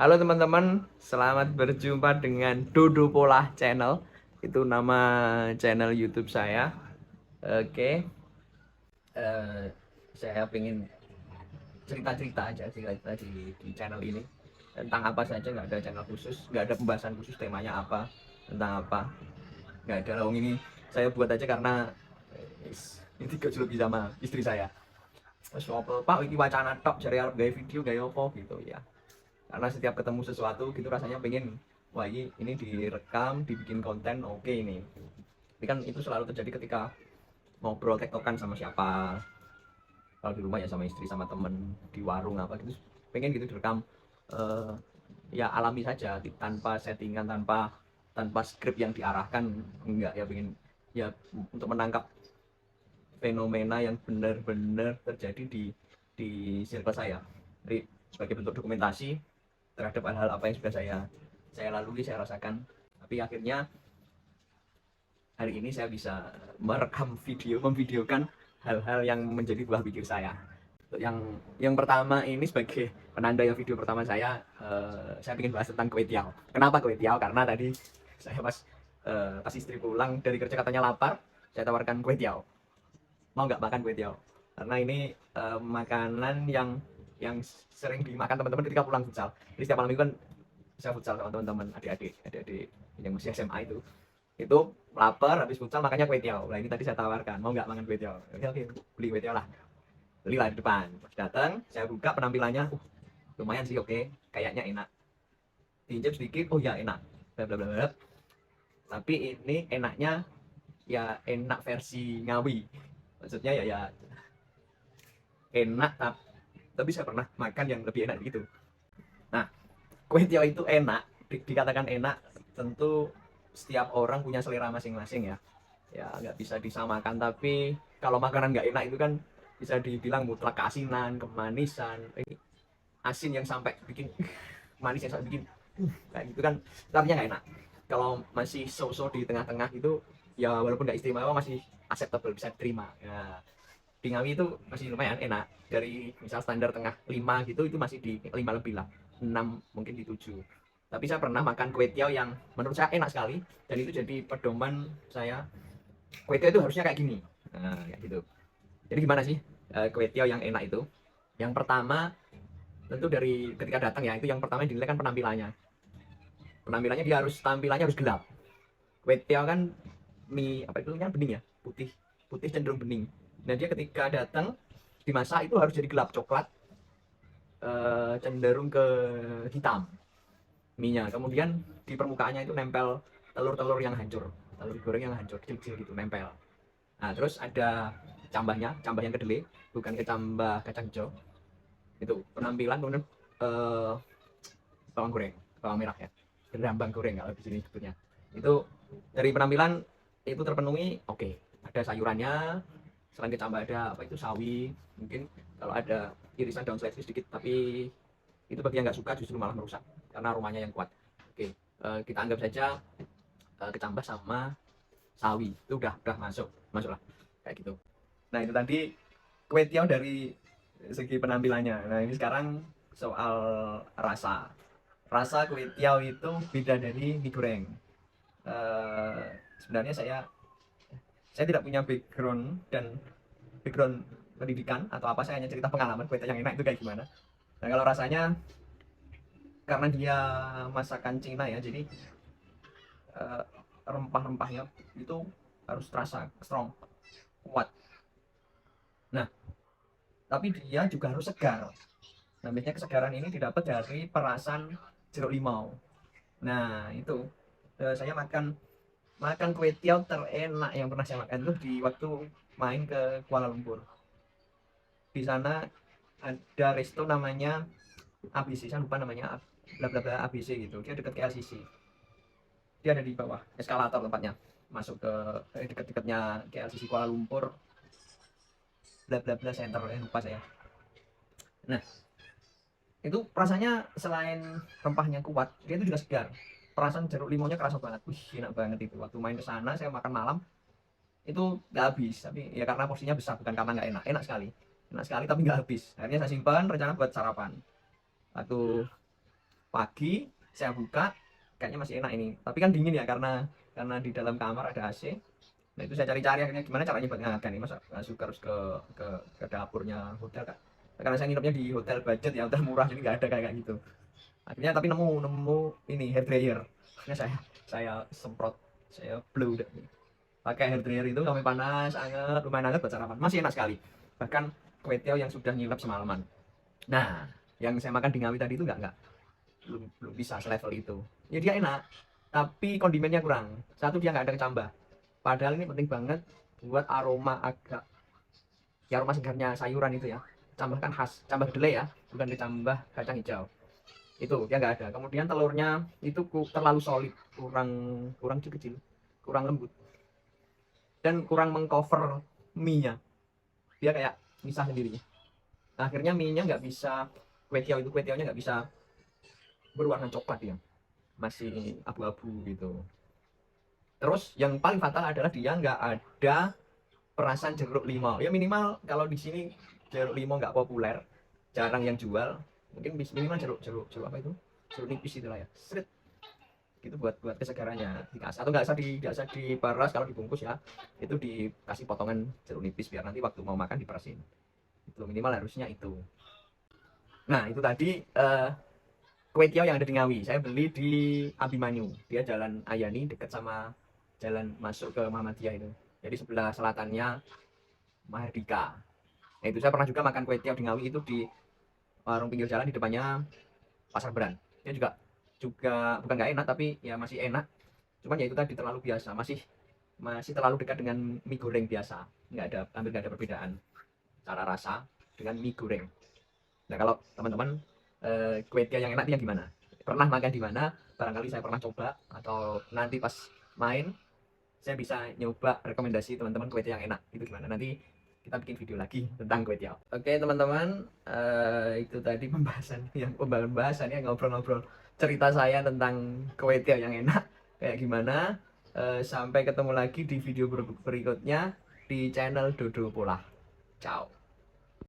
Halo teman-teman, selamat berjumpa dengan Dodo Pola Channel. Itu nama channel YouTube saya. Oke, eh, saya pengen cerita-cerita aja cerita di channel ini tentang apa saja, nggak ada channel khusus, nggak ada pembahasan khusus temanya apa, tentang apa, nggak ada. Lawang ini saya buat aja karena ini digojloki sama istri saya. Terus apa Pak, ini wacana tok, cari arep gawe video gawe apa gitu ya. Karena setiap ketemu sesuatu gitu rasanya pengen, wah ini direkam dibikin konten, oke ini kan itu selalu terjadi ketika ngobrol tektokan sama siapa, kalau di rumah ya sama istri sama temen, di warung apa gitu, pengen gitu direkam, eh, ya alami saja tanpa settingan, tanpa tanpa skrip yang diarahkan, enggak ya, pengen ya untuk menangkap fenomena yang benar-benar terjadi di circle saya. Jadi sebagai bentuk dokumentasi terhadap hal-hal apa yang sudah saya lalui, saya rasakan. Tapi akhirnya hari ini saya bisa merekam video, memvideokan hal-hal yang menjadi buah pikir saya. Yang pertama ini sebagai penanda yang video pertama saya ingin bahas tentang kue tiaw. Kenapa kue tiaw? Karena tadi saya pas istri pulang dari kerja katanya lapar, saya tawarkan kue tiaw. Mau nggak makan kue tiaw? Karena ini makanan yang sering dimakan teman-teman ketika pulang futsal. Jadi setiap malam itu kan saya futsal sama teman-teman, adik-adik yang masih SMA itu lapar habis futsal makanya kue tiaw. Nah ini tadi saya tawarkan, mau nggak makan kue tiaw? Oke, oke, beli kue tiaw lah, belilah di depan. Pas datang saya buka penampilannya, lumayan sih, oke, kayaknya enak. Diinjek sedikit, oh ya enak, bla bla bla bla. Tapi ini enaknya ya enak versi Ngawi, maksudnya ya enak, tapi saya pernah makan yang lebih enak gitu. Nah, kue tiaw itu enak, dikatakan enak, tentu setiap orang punya selera masing-masing ya. Ya nggak bisa disamakan, tapi kalau makanan nggak enak itu kan bisa dibilang mutlak keasinan, kemanisan, asin yang sampai bikin manis yang sampai bikin kayak gitu kan, artinya nggak enak. Kalau masih so-so di tengah-tengah itu ya walaupun nggak istimewa masih acceptable, bisa diterima ya. Di Ngawi itu masih lumayan enak, dari misal standar tengah 5 gitu, itu masih di 5 lebih lah, 6 mungkin di 7. Tapi saya pernah makan kue tiaw yang menurut saya enak sekali, dan itu jadi pedoman saya, kue tiaw itu harusnya kayak gini. Nah kayak gitu. Jadi gimana sih kue tiaw yang enak itu? Yang pertama, tentu dari ketika datang ya, itu yang pertama yang dinilai kan penampilannya. Penampilannya dia harus, tampilannya harus gelap. Kue tiaw kan mie apa itu kan bening ya, putih, putih cenderung bening. Nah dia ketika datang dimasak itu harus jadi gelap coklat, cenderung ke hitam minyak. Kemudian di permukaannya itu nempel telur-telur yang hancur, telur goreng yang hancur kecil-kecil gitu nempel. Nah terus ada cambahnya, cambah yang kedelai, bukan kecambah kacang hijau. Itu penampilan. Kemudian eh, bawang goreng, bawang merah ya, gerambang goreng kalau di sini sebutnya. Itu dari penampilan itu terpenuhi, oke. Ada sayurannya, selain kecambah ada apa itu, sawi mungkin, kalau ada irisan daun seledri sedikit, tapi itu bagi yang nggak suka justru malah merusak karena aromanya yang kuat. Oke, kita anggap saja kecambah sama sawi itu udah masuk, masuklah kayak gitu. Nah itu tadi kue tiaw dari segi penampilannya. Nah ini sekarang soal rasa. Rasa kue tiaw itu beda dari mie goreng. Eh, Sebenarnya saya tidak punya background pendidikan atau apa, saya hanya cerita pengalaman kue tiaw yang enak itu kayak gimana. Nah kalau rasanya, karena dia masakan Cina ya, jadi eh, rempah-rempahnya itu harus terasa strong, kuat. Nah tapi dia juga harus segar. Nah biasanya kesegaran ini didapat dari perasan jeruk limau. Nah itu saya makan makan kue tiaw terenak yang pernah saya makan itu di waktu main ke Kuala Lumpur. Di sana ada resto namanya ABC, saya lupa namanya, bla bla bla ABC gitu. Dia dekat KLCC. Dia ada di bawah eskalator tempatnya. Masuk ke dekat-dekatnya KLCC Kuala Lumpur, bla bla bla center, lupa saya. Nah, itu rasanya selain rempahnya kuat, dia itu juga segar. Perasaan jeruk limonnya kerasa banget. Wih, enak banget itu. Waktu main ke sana, saya makan malam itu nggak habis. Tapi ya karena porsinya besar, bukan karena nggak enak. Enak sekali. Enak sekali tapi nggak habis. Akhirnya saya simpan rencana buat sarapan. Waktu Pagi saya buka, kayaknya masih enak ini. Tapi kan dingin ya karena di dalam kamar ada AC. Nah itu saya cari-cari akhirnya gimana caranya buat menghangatkan ini, masa suka harus ke ke dapurnya hotel kan. Karena saya nginepnya di hotel budget ya, hotel murah, jadi nggak ada kayak gitu. Akhirnya tapi nemu nemu ini hair dryer. Akhirnya saya semprot, saya blow deh. Pakai hair dryer itu sampai panas, anget, lumayan anget buat sarapan. Masih enak sekali. Bahkan kue tiaw yang sudah ngilap semalaman. Nah, yang saya makan di Ngawi tadi itu nggak belum bisa selevel itu. Ya dia enak, tapi kondimennya kurang. Satu dia nggak ada kecambah. Padahal ini penting banget buat aroma agak ya aroma segarnya sayuran itu ya. Tambahkan khas, tambah kedelai ya, bukan ditambah kacang hijau. Itu dia nggak ada. Kemudian telurnya itu terlalu solid, kurang kurang kecil, kurang lembut dan kurang mengcover mie-nya. Dia kayak misah sendiri. Nah, akhirnya mie-nya nggak bisa, kue tiawnya nggak bisa berwarna coklat ya, masih abu-abu gitu. Terus yang paling fatal adalah dia nggak ada perasan jeruk limau. Ya minimal kalau di sini jeruk limau nggak populer, jarang yang jual. Mungkin minimal jeruk apa itu? Jeruk nipis itulah ya. Seret gitu buat kesegarannya dikasih, atau nggak usah diperas kalau dibungkus ya, itu dikasih potongan jeruk nipis biar nanti waktu mau makan diperasin. Itu minimal harusnya itu. Nah itu tadi kue tiaw yang ada di Ngawi. Saya beli di Abimanyu. Dia jalan Ayani dekat sama jalan masuk ke Muhammadiyah itu. Jadi sebelah selatannya Mahardika. Nah, itu saya pernah juga makan kue tiaw di Ngawi itu di warung pinggir jalan di depannya Pasar Beran. Dia juga juga bukan nggak enak tapi ya masih enak. Cuman ya itu tadi terlalu biasa, masih masih terlalu dekat dengan mie goreng biasa. Hampir nggak ada perbedaan cara rasa dengan mie goreng. Nah kalau teman-teman kue tiaw yang enak itu yang gimana? Pernah makan di mana? Barangkali saya pernah coba, atau nanti pas main saya bisa nyoba rekomendasi teman-teman kue tiaw yang enak itu gimana. Nanti kita bikin video lagi tentang kue tiaw. Oke teman-teman, itu tadi pembahasannya ngobrol-ngobrol cerita saya tentang kue tiaw yang enak kayak gimana. Sampai ketemu lagi di video berikutnya di channel Dodo Pola. Ciao.